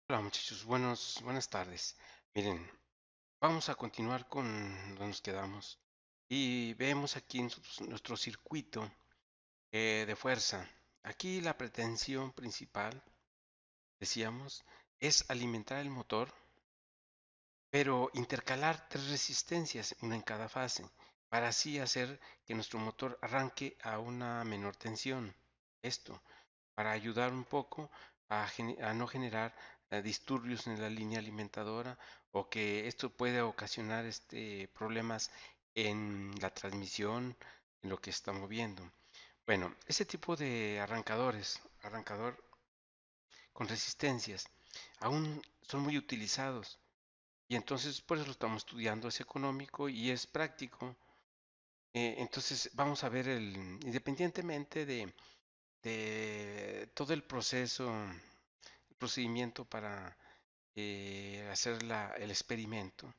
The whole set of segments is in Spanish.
Hola muchachos, buenas tardes. Miren, vamos a continuar con donde nos quedamos y vemos aquí nuestro circuito de fuerza. Aquí la pretensión principal, decíamos, es alimentar el motor, pero intercalar tres resistencias, una en cada fase, para así hacer que nuestro motor arranque a una menor tensión. Esto, para ayudar un poco a no generar disturbios en la línea alimentadora o que esto puede ocasionar problemas en la transmisión, en lo que está moviendo. Bueno, ese tipo de arrancador con resistencias, aún son muy utilizados y entonces por eso lo estamos estudiando, es económico y es práctico. Entonces vamos a ver independientemente de todo el proceso, el procedimiento para hacer el experimento.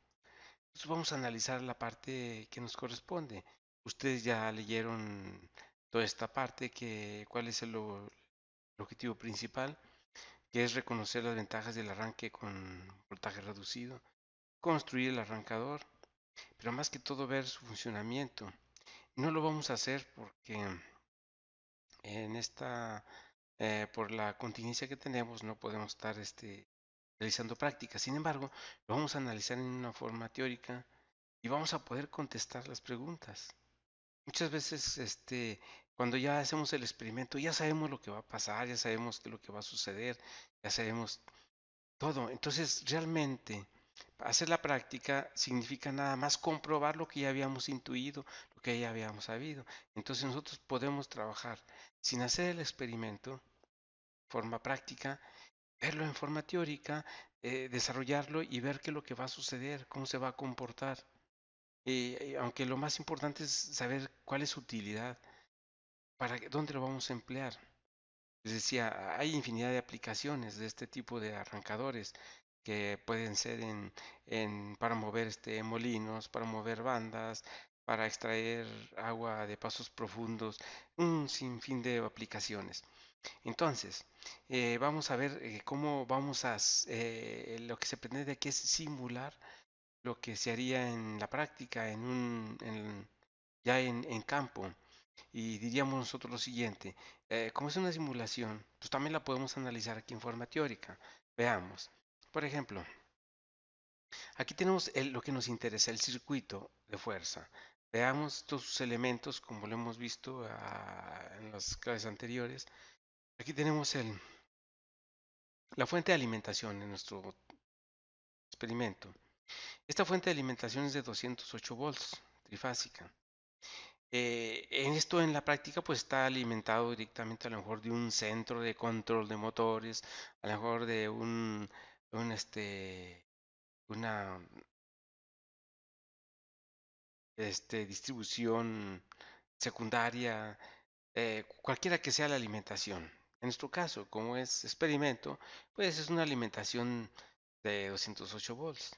Entonces vamos a analizar la parte que nos corresponde. Ustedes ya leyeron toda esta parte, cuál es el objetivo principal, que es reconocer las ventajas del arranque con voltaje reducido, construir el arrancador, pero más que todo ver su funcionamiento. No lo vamos a hacer porque en por la contingencia que tenemos, no podemos estar realizando prácticas. Sin embargo, lo vamos a analizar en una forma teórica y vamos a poder contestar las preguntas. Muchas veces, cuando ya hacemos el experimento, ya sabemos lo que va a pasar, ya sabemos qué es lo que va a suceder, ya sabemos todo. Entonces, realmente, hacer la práctica significa nada más comprobar lo que ya habíamos intuido, lo que ya habíamos sabido. Entonces, nosotros podemos trabajar sin hacer el experimento, forma práctica, verlo en forma teórica, desarrollarlo y ver qué es lo que va a suceder, cómo se va a comportar. Aunque lo más importante es saber cuál es su utilidad, dónde lo vamos a emplear. Les decía, hay infinidad de aplicaciones de este tipo de arrancadores que pueden ser para mover molinos, para mover bandas, para extraer agua de pasos profundos, un sinfín de aplicaciones. Entonces, vamos a ver cómo lo que se pretende aquí es simular lo que se haría en la práctica, ya en campo. Y diríamos nosotros lo siguiente, como es una simulación, pues también la podemos analizar aquí en forma teórica. Veamos, por ejemplo, aquí tenemos lo que nos interesa, el circuito de fuerza. Veamos todos sus elementos como lo hemos visto en las clases anteriores. Aquí tenemos la fuente de alimentación en nuestro experimento. Esta fuente de alimentación es de 208 volts, trifásica. En esto en la práctica pues está alimentado directamente a lo mejor de un centro de control de motores, a lo mejor de un, una distribución secundaria, cualquiera que sea la alimentación. En nuestro caso, como es experimento, pues es una alimentación de 208 volts.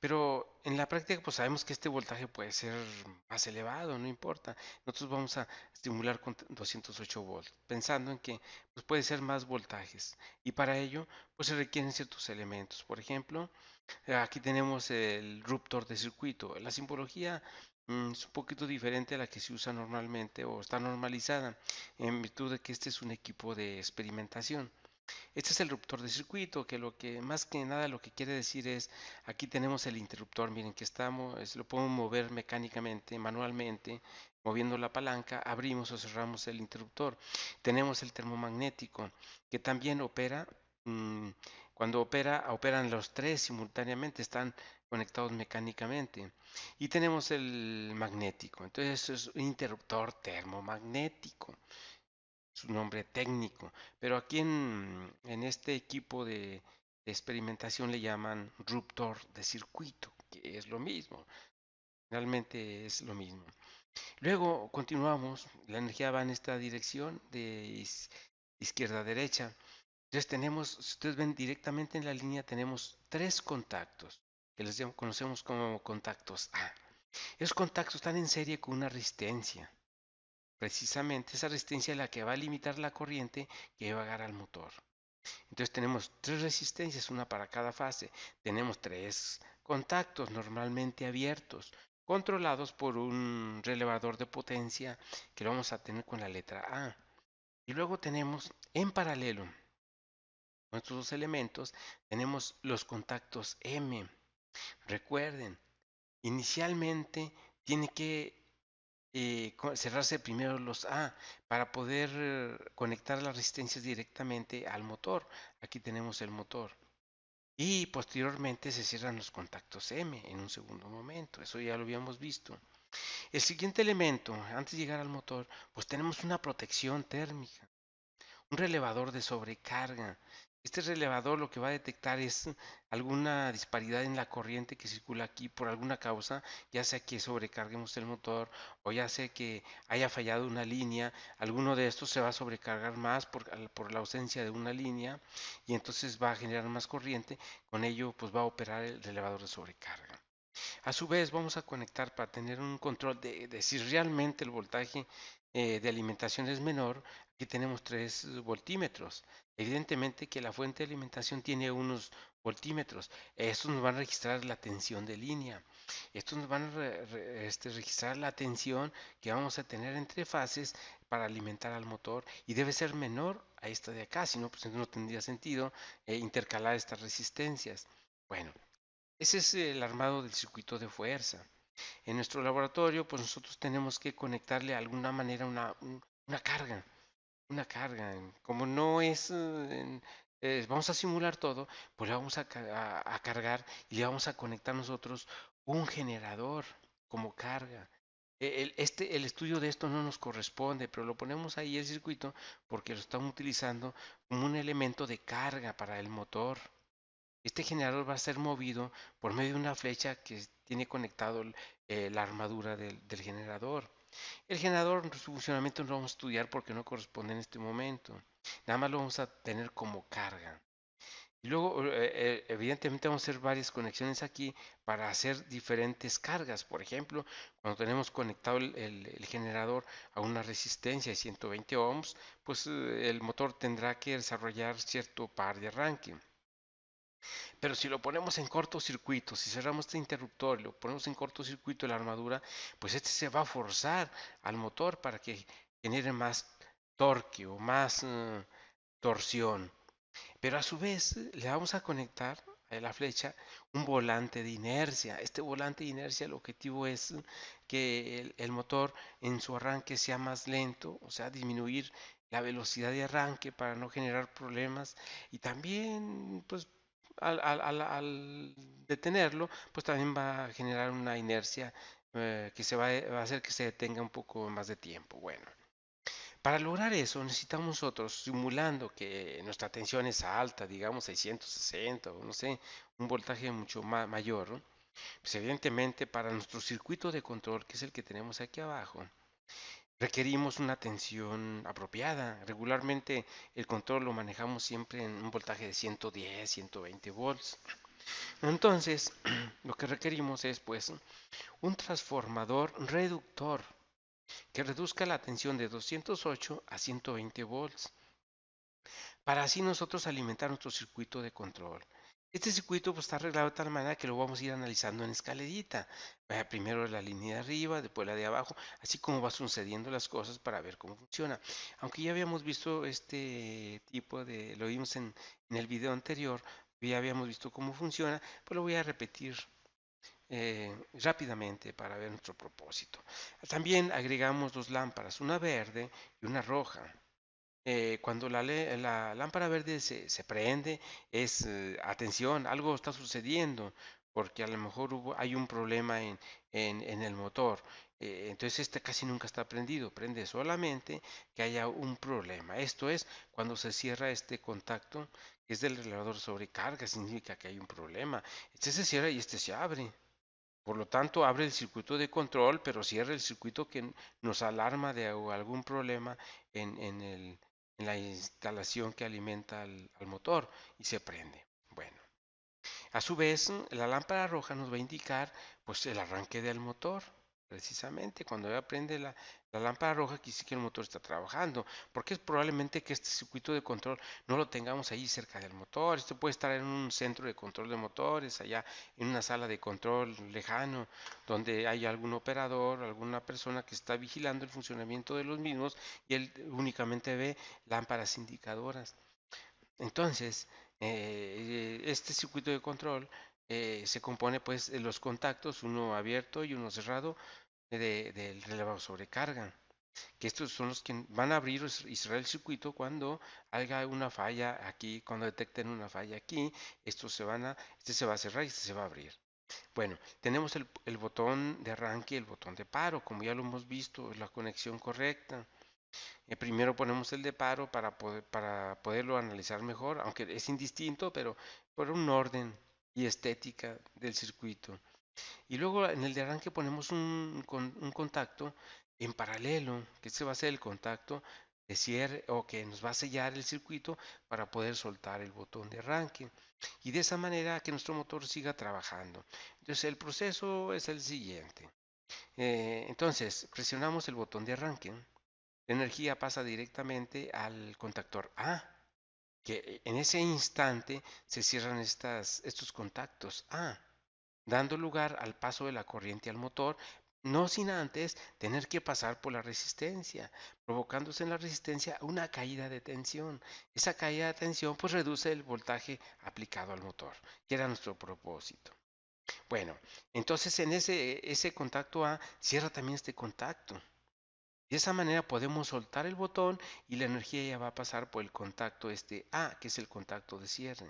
Pero en la práctica, pues sabemos que este voltaje puede ser más elevado, no importa. Nosotros vamos a estimular con 208 volts, pensando en que pues, puede ser más voltajes. Y para ello, pues se requieren ciertos elementos. Por ejemplo, aquí tenemos el ruptor de circuito. La simbología es un poquito diferente a la que se usa normalmente o está normalizada, en virtud de que este es un equipo de experimentación. Este es el ruptor de circuito, que lo que más que nada lo que quiere decir es, aquí tenemos el interruptor, miren que lo podemos mover mecánicamente, manualmente, moviendo la palanca, abrimos o cerramos el interruptor. Tenemos el termomagnético, que también opera, mm, cuando operan los tres simultáneamente, están conectados mecánicamente. Y tenemos el magnético, entonces es un interruptor termomagnético su nombre técnico, pero aquí en este equipo de experimentación le llaman ruptor de circuito, que es lo mismo, realmente es lo mismo. Luego continuamos, la energía va en esta dirección de izquierda a derecha. Entonces tenemos, si ustedes ven directamente en la línea, tenemos tres contactos, que conocemos como contactos A. Esos contactos están en serie con una resistencia. Precisamente esa resistencia es la que va a limitar la corriente que va a llegar al motor. Entonces tenemos tres resistencias, una para cada fase. Tenemos tres contactos normalmente abiertos, controlados por un relevador de potencia que lo vamos a tener con la letra A. Y luego tenemos en paralelo nuestros dos elementos, tenemos los contactos M. Recuerden, inicialmente tiene que cerrarse primero los A para poder conectar las resistencias directamente al motor. Aquí tenemos el motor. Y posteriormente se cierran los contactos M en un segundo momento. Eso ya lo habíamos visto. El siguiente elemento, antes de llegar al motor, pues tenemos una protección térmica, un relevador de sobrecarga. Este relevador lo que va a detectar es alguna disparidad en la corriente que circula aquí por alguna causa, ya sea que sobrecarguemos el motor o ya sea que haya fallado una línea. Alguno de estos se va a sobrecargar más por la ausencia de una línea y entonces va a generar más corriente. Con ello pues va a operar el relevador de sobrecarga. A su vez vamos a conectar para tener un control de si realmente el voltaje de alimentación es menor. Aquí tenemos tres voltímetros. Evidentemente que la fuente de alimentación tiene unos voltímetros. Estos nos van a registrar la tensión de línea. Estos nos van a registrar la tensión que vamos a tener entre fases para alimentar al motor y debe ser menor a esta de acá, si no, pues no tendría sentido intercalar estas resistencias. Bueno, ese es el armado del circuito de fuerza. En nuestro laboratorio, pues nosotros tenemos que conectarle de alguna manera una carga, una carga. Como no es, vamos a simular todo, pues le vamos a cargar y le vamos a conectar nosotros un generador como carga. El estudio de esto no nos corresponde, pero lo ponemos ahí el circuito porque lo estamos utilizando como un elemento de carga para el motor. Este generador va a ser movido por medio de una flecha que tiene conectado la armadura del generador. El generador, su funcionamiento no lo vamos a estudiar porque no corresponde en este momento. Nada más lo vamos a tener como carga. Y luego, evidentemente, vamos a hacer varias conexiones aquí para hacer diferentes cargas. Por ejemplo, cuando tenemos conectado el generador a una resistencia de 120 ohms, pues el motor tendrá que desarrollar cierto par de arranque. Pero si lo ponemos en cortocircuito, si cerramos este interruptor y lo ponemos en cortocircuito la armadura, pues este se va a forzar al motor para que genere más torque o más torsión. Pero a su vez le vamos a conectar a la flecha un volante de inercia. Este volante de inercia, el objetivo es que el motor en su arranque sea más lento, o sea, disminuir la velocidad de arranque para no generar problemas y también pues al detenerlo pues también va a generar una inercia que va a hacer que se detenga un poco más de tiempo. Bueno, para lograr eso necesitamos nosotros, simulando que nuestra tensión es alta, digamos 660 o no sé, un voltaje mucho mayor, ¿no? Pues evidentemente para nuestro circuito de control, que es el que tenemos aquí abajo, requerimos una tensión apropiada. Regularmente el control lo manejamos siempre en un voltaje de 110, 120 volts. Entonces, lo que requerimos es pues un transformador reductor que reduzca la tensión de 208 a 120 volts, para así nosotros alimentar nuestro circuito de control. Este circuito pues, está arreglado de tal manera que lo vamos a ir analizando en escalerita. Primero la línea de arriba, después la de abajo, así como va sucediendo las cosas para ver cómo funciona. Aunque ya habíamos visto este tipo de, lo vimos en el video anterior, ya habíamos visto cómo funciona, pues lo voy a repetir rápidamente para ver nuestro propósito. También agregamos dos lámparas, una verde y una roja. Cuando la lámpara verde se prende, es atención, algo está sucediendo, porque a lo mejor hay un problema en el motor. Entonces este casi nunca está prendido, prende solamente que haya un problema. Esto es cuando se cierra este contacto, que es del regulador sobrecarga, significa que hay un problema. Este se cierra y este se abre. Por lo tanto, abre el circuito de control, pero cierra el circuito que nos alarma de algún problema en la instalación que alimenta al motor y se prende. Bueno, a su vez, la lámpara roja nos va a indicar pues el arranque del motor. Precisamente cuando ya prende la lámpara roja, quiere decir que el motor está trabajando, porque es probablemente que este circuito de control no lo tengamos ahí cerca del motor. Esto puede estar en un centro de control de motores, allá en una sala de control lejano, donde hay algún operador, alguna persona que está vigilando el funcionamiento de los mismos y él únicamente ve lámparas indicadoras. Entonces, este circuito de control se compone pues de los contactos, uno abierto y uno cerrado, del relevado sobrecarga, que estos son los que van a abrir y cerrar el circuito cuando haya una falla aquí, cuando detecten una falla aquí, este se va a cerrar y este se va a abrir. Bueno, tenemos el botón de arranque y el botón de paro, como ya lo hemos visto, es la conexión correcta. Primero ponemos el de paro para poderlo analizar mejor, aunque es indistinto, pero por un orden y estética del circuito. Y luego en el de arranque ponemos un contacto en paralelo, que este va a ser el contacto de cierre o que nos va a sellar el circuito para poder soltar el botón de arranque. Y de esa manera que nuestro motor siga trabajando. Entonces el proceso es el siguiente. Entonces presionamos el botón de arranque. La energía pasa directamente al contactor A, que en ese instante se cierran estos contactos A, dando lugar al paso de la corriente al motor, no sin antes tener que pasar por la resistencia, provocándose en la resistencia una caída de tensión. Esa caída de tensión pues reduce el voltaje aplicado al motor, que era nuestro propósito. Bueno, entonces en ese contacto A cierra también este contacto. De esa manera podemos soltar el botón y la energía ya va a pasar por el contacto este A, que es el contacto de cierre.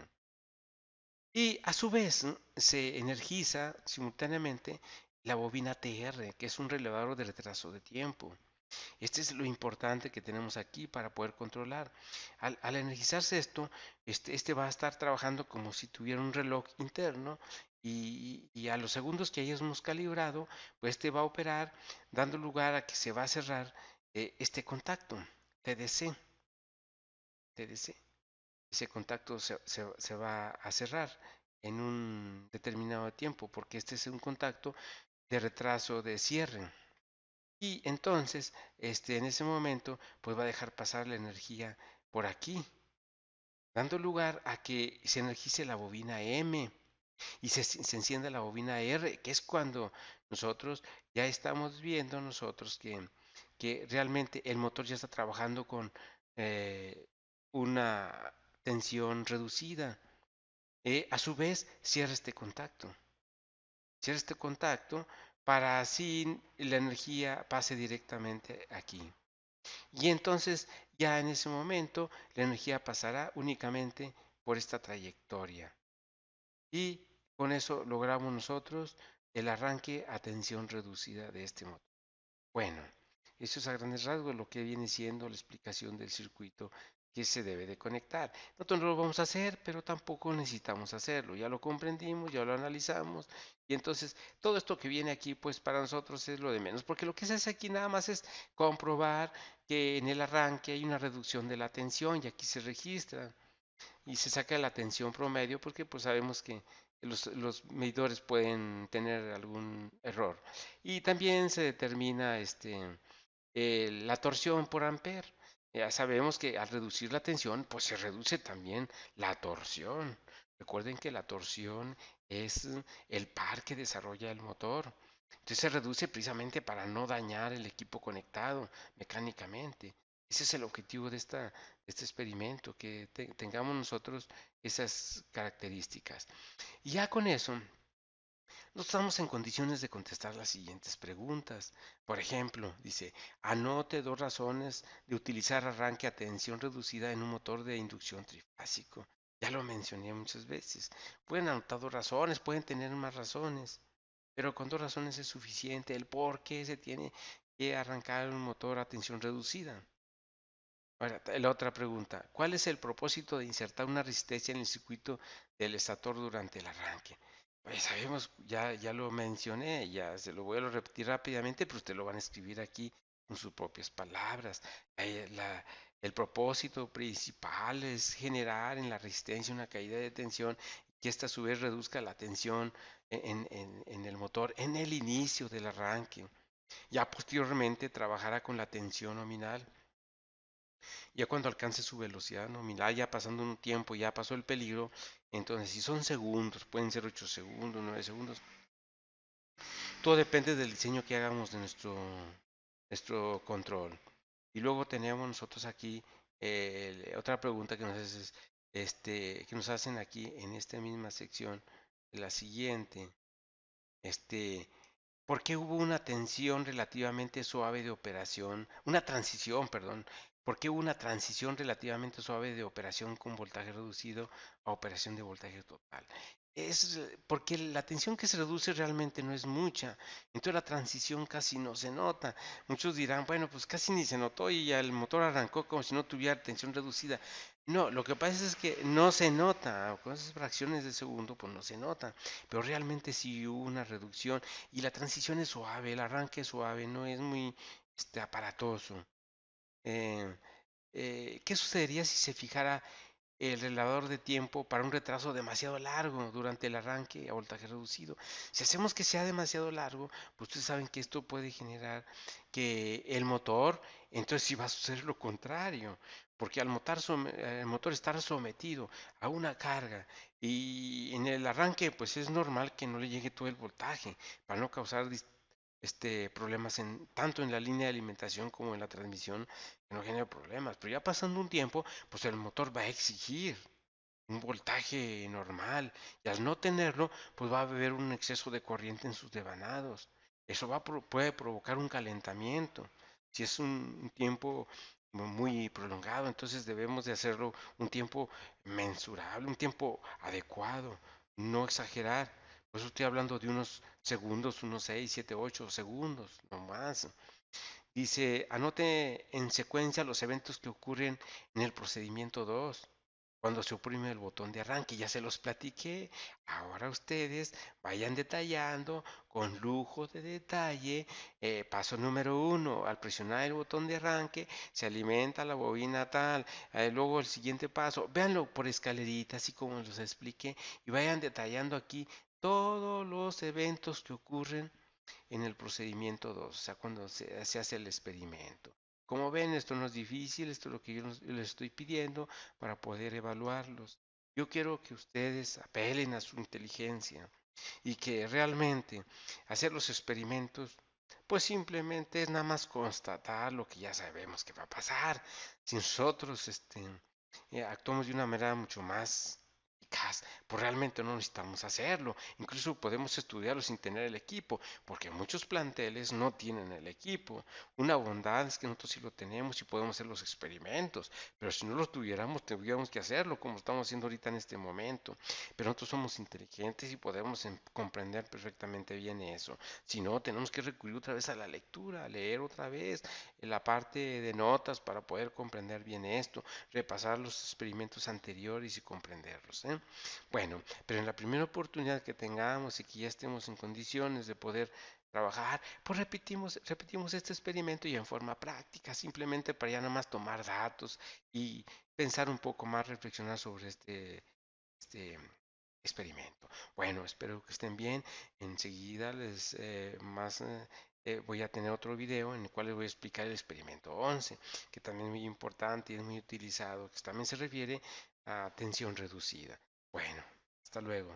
Y a su vez se energiza simultáneamente la bobina TR, que es un relevador de retraso de tiempo. Este es lo importante que tenemos aquí para poder controlar. Al energizarse esto, este va a estar trabajando como si tuviera un reloj interno y a los segundos que hayamos calibrado, pues este va a operar dando lugar a que se va a cerrar este contacto, TDC, TDC. Ese contacto se va a cerrar en un determinado tiempo porque este es un contacto de retraso de cierre. Y entonces, en ese momento, pues va a dejar pasar la energía por aquí, dando lugar a que se energice la bobina M y se encienda la bobina R, que es cuando nosotros ya estamos viendo nosotros que realmente el motor ya está trabajando con una tensión reducida. A su vez, cierra este contacto para así la energía pase directamente aquí. Y entonces ya en ese momento la energía pasará únicamente por esta trayectoria. Y con eso logramos nosotros el arranque a tensión reducida de este motor. Bueno, eso es a grandes rasgos lo que viene siendo la explicación del circuito que se debe de conectar. Nosotros no lo vamos a hacer, pero tampoco necesitamos hacerlo. Ya lo comprendimos, ya lo analizamos y entonces todo esto que viene aquí pues para nosotros es lo de menos, porque lo que se hace aquí nada más es comprobar que en el arranque hay una reducción de la tensión y aquí se registra y se saca la tensión promedio porque pues sabemos que los medidores pueden tener algún error. Y también se determina la torsión por amper. Ya sabemos que al reducir la tensión, pues se reduce también la torsión. Recuerden que la torsión es el par que desarrolla el motor. Entonces se reduce precisamente para no dañar el equipo conectado mecánicamente. Ese es el objetivo de este experimento, que tengamos nosotros esas características. Y ya con eso, no estamos en condiciones de contestar las siguientes preguntas. Por ejemplo, dice, anote dos razones de utilizar arranque a tensión reducida en un motor de inducción trifásico. Ya lo mencioné muchas veces. Pueden anotar dos razones, pueden tener más razones, pero con dos razones es suficiente el por qué se tiene que arrancar un motor a tensión reducida. Ahora, la otra pregunta, ¿cuál es el propósito de insertar una resistencia en el circuito del estator durante el arranque? Pues sabemos, ya lo mencioné, ya se lo voy a repetir rápidamente, pero usted lo van a escribir aquí con sus propias palabras. El propósito principal es generar en la resistencia una caída de tensión y que esta a su vez reduzca la tensión en el motor en el inicio del arranque. Ya posteriormente trabajará con la tensión nominal. Ya cuando alcance su velocidad nominal, ya pasando un tiempo, ya pasó el peligro, entonces si son segundos, pueden ser 8 segundos, 9 segundos, todo depende del diseño que hagamos de nuestro control. Y luego tenemos nosotros aquí otra pregunta que que nos hacen aquí en esta misma sección, la siguiente, este, ¿por qué hubo una tensión relativamente suave de operación, una transición, perdón? ¿Por qué hubo una transición relativamente suave de operación con voltaje reducido a operación de voltaje total? Es porque la tensión que se reduce realmente no es mucha, entonces la transición casi no se nota. Muchos dirán, bueno, pues casi ni se notó y ya el motor arrancó como si no tuviera tensión reducida. No, lo que pasa es que no se nota, con esas fracciones de segundo, pues no se nota, pero realmente sí hubo una reducción y la transición es suave, el arranque es suave, no es muy aparatoso. Eh, ¿Qué sucedería si se fijara el regulador de tiempo para un retraso demasiado largo durante el arranque a voltaje reducido? Si hacemos que sea demasiado largo, pues ustedes saben que esto puede generar que el motor, entonces sí va a suceder lo contrario, porque el motor estar sometido a una carga y en el arranque pues es normal que no le llegue todo el voltaje para no causar problemas tanto en la línea de alimentación como en la transmisión, que no genera problemas. Pero ya pasando un tiempo, pues el motor va a exigir un voltaje normal y al no tenerlo, pues va a haber un exceso de corriente en sus devanados. Eso puede provocar un calentamiento. Si es un tiempo muy prolongado, entonces debemos de hacerlo un tiempo mensurable, un tiempo adecuado, no exagerar. Por eso estoy hablando de unos segundos, unos 6, 7, 8 segundos, no más. Dice, anote en secuencia los eventos que ocurren en el procedimiento 2 cuando se oprime el botón de arranque. Ya se los platiqué. Ahora ustedes vayan detallando con lujo de detalle. Paso número 1, al presionar el botón de arranque, se alimenta la bobina tal. Luego el siguiente paso, véanlo por escalerita, así como los expliqué, y vayan detallando aquí todos los eventos que ocurren en el procedimiento 2, o sea, cuando se hace el experimento. Como ven, esto no es difícil, esto es lo que yo les estoy pidiendo para poder evaluarlos. Yo quiero que ustedes apelen a su inteligencia y que realmente hacer los experimentos, pues simplemente es nada más constatar lo que ya sabemos que va a pasar. Si nosotros actuamos de una manera mucho más eficaz, pues realmente no necesitamos hacerlo. Incluso podemos estudiarlo sin tener el equipo, porque muchos planteles no tienen el equipo. Una bondad es que nosotros sí lo tenemos y podemos hacer los experimentos, pero si no lo tuviéramos, tendríamos que hacerlo como estamos haciendo ahorita en este momento. Pero nosotros somos inteligentes y podemos comprender perfectamente bien eso. Si no, tenemos que recurrir otra vez a la lectura, a leer otra vez la parte de notas para poder comprender bien esto, repasar los experimentos anteriores y comprenderlos, ¿eh? Bueno, pero en la primera oportunidad que tengamos y que ya estemos en condiciones de poder trabajar, pues repetimos este experimento ya en forma práctica, simplemente para ya nada más tomar datos y pensar un poco más, reflexionar sobre este experimento. Bueno, espero que estén bien. Enseguida voy a tener otro video en el cual les voy a explicar el experimento 11, que también es muy importante y es muy utilizado, que también se refiere a tensión reducida. Bueno, hasta luego.